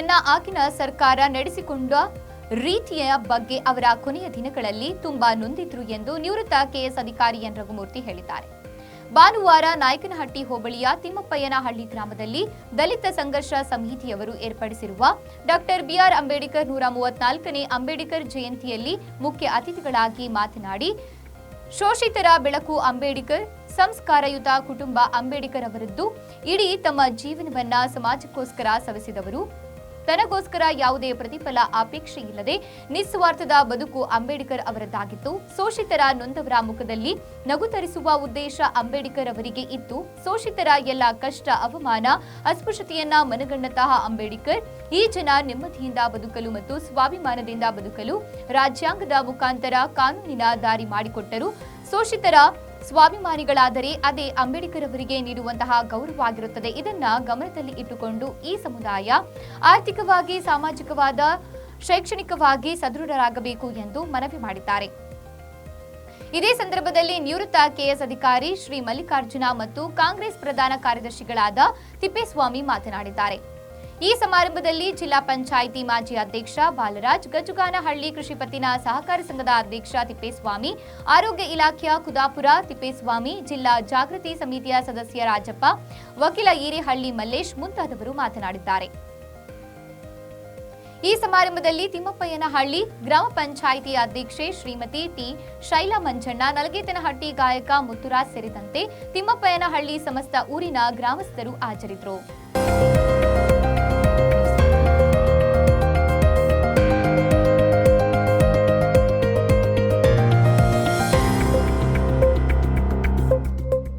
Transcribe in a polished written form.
ಇದನ್ನ ಆಗಿನ ಸರ್ಕಾರ ನಡೆಸಿಕೊಂಡ ರೀತಿಯ ಬಗ್ಗೆ ಅವರ ಕೊನೆಯ ದಿನಗಳಲ್ಲಿ ತುಂಬಾ ನೊಂದಿದ್ರು ಎಂದು ನಿವೃತ್ತ ಕೆಎಸ್ ಅಧಿಕಾರಿ ಎನ್ ರಘುಮೂರ್ತಿ ಹೇಳಿದ್ದಾರೆ. ಭಾನುವಾರ ನಾಯಕನಹಟ್ಟಿ ಹೋಬಳಿಯ ತಿಮ್ಮಪ್ಪಯ್ಯನಹಳ್ಳಿ ಗ್ರಾಮದಲ್ಲಿ ದಲಿತ ಸಂಘರ್ಷ ಸಮಿತಿಯವರು ಏರ್ಪಡಿಸಿರುವ ಡಾಕ್ಟರ್ ಬಿಆರ್ ಅಂಬೇಡ್ಕರ್ 134ನೇ ಅಂಬೇಡ್ಕರ್ ಜಯಂತಿಯಲ್ಲಿ ಮುಖ್ಯ ಅತಿಥಿಗಳಾಗಿ ಮಾತನಾಡಿ, ಶೋಷಿತರ ಬೆಳಕು ಅಂಬೇಡ್ಕರ್, ಸಂಸ್ಕಾರಯುತ ಕುಟುಂಬ ಅಂಬೇಡ್ಕರ್ ಅವರದ್ದು. ಇಡೀ ತಮ್ಮ ಜೀವನವನ್ನ ಸಮಾಜಕ್ಕೋಸ್ಕರ ಸವೆಸಿದವರು. ತನಗೋಸ್ಕರ ಯಾವುದೇ ಪ್ರತಿಫಲ ಅಪೇಕ್ಷೆ ಇಲ್ಲದೆ ನಿಸ್ವಾರ್ಥದ ಬದುಕು ಅಂಬೇಡ್ಕರ್ ಅವರದ್ದಾಗಿತ್ತು. ಶೋಷಿತರ ನೊಂದವರ ಮುಖದಲ್ಲಿ ನಗು ತರಿಸುವ ಉದ್ದೇಶ ಅಂಬೇಡ್ಕರ್ ಅವರಿಗೆ ಇತ್ತು. ಶೋಷಿತರ ಎಲ್ಲ ಕಷ್ಟ, ಅವಮಾನ, ಅಸ್ಪೃಶ್ಯತೆಯನ್ನ ಮನಗಂಡಂತಹ ಅಂಬೇಡ್ಕರ್ ಈ ಜನ ನೆಮ್ಮದಿಯಿಂದ ಬದುಕಲು ಮತ್ತು ಸ್ವಾಭಿಮಾನದಿಂದ ಬದುಕಲು ರಾಜ್ಯಾಂಗದ ಮುಖಾಂತರ ಕಾನೂನಿನ ದಾರಿ ಮಾಡಿಕೊಟ್ಟರು. ಶೋಷಿತರ ಸ್ವಾಭಿಮಾನಿಗಳಾದರೆ ಅದೇ ಅಂಬೇಡ್ಕರ್ ಅವರಿಗೆ ನೀಡುವಂತಹ ಗೌರವವಾಗಿರುತ್ತದೆ. ಇದನ್ನ ಗಮನದಲ್ಲಿ ಇಟ್ಟುಕೊಂಡು ಈ ಸಮುದಾಯ ಆರ್ಥಿಕವಾಗಿ, ಸಾಮಾಜಿಕವಾದ, ಶೈಕ್ಷಣಿಕವಾಗಿ ಸದೃಢರಾಗಬೇಕು ಎಂದು ಮನವಿ ಮಾಡಿದ್ದಾರೆ. ಇದೇ ಸಂದರ್ಭದಲ್ಲಿ ನಿವೃತ್ತ ಕೆಎಸ್ ಅಧಿಕಾರಿ ಶ್ರೀ ಮಲ್ಲಿಕಾರ್ಜುನ ಮತ್ತು ಕಾಂಗ್ರೆಸ್ ಪ್ರಧಾನ ಕಾರ್ಯದರ್ಶಿಗಳಾದ ತಿಪ್ಪೇಸ್ವಾಮಿ ಮಾತನಾಡಿದ್ದಾರೆ. ಈ ಸಮಾರಂಭದಲ್ಲಿ ಜಿಲ್ಲಾ ಪಂಚಾಯಿತಿ ಮಾಜಿ ಅಧ್ಯಕ್ಷ ಬಾಲರಾಜ್, ಗಜುಗಾನಹಳ್ಳಿ ಕೃಷಿ ಪತ್ತಿನ ಸಹಕಾರ ಸಂಘದ ಅಧ್ಯಕ್ಷ ತಿಪ್ಪೇಸ್ವಾಮಿ, ಆರೋಗ್ಯ ಇಲಾಖೆಯ ಕುದಾಪುರ ತಿಪ್ಪೇಸ್ವಾಮಿ, ಜಿಲ್ಲಾ ಜಾಗೃತಿ ಸಮಿತಿಯ ಸದಸ್ಯ ರಾಜಪ್ಪ, ವಕೀಲ ಈರೇಹಳ್ಳಿ ಮಲ್ಲೇಶ್ ಮುಂತಾದವರು ಮಾತನಾಡಿದ್ದಾರೆ. ಈ ಸಮಾರಂಭದಲ್ಲಿ ತಿಮ್ಮಪ್ಪಯ್ಯನಹಳ್ಳಿ ಗ್ರಾಮ ಪಂಚಾಯಿತಿ ಅಧ್ಯಕ್ಷೆ ಶ್ರೀಮತಿ ಟಿ ಶೈಲಾ ಮಂಜಣ್ಣ, ನಲಗೇತನಹಟ್ಟಿ ಗಾಯಕ ಮುತ್ತುರಾಜ್ ಸೇರಿದಂತೆ ತಿಮ್ಮಪ್ಪಯ್ಯನಹಳ್ಳಿ ಸಮಸ್ತ ಊರಿನ ಗ್ರಾಮಸ್ಥರು ಹಾಜರಿದ್ದರು.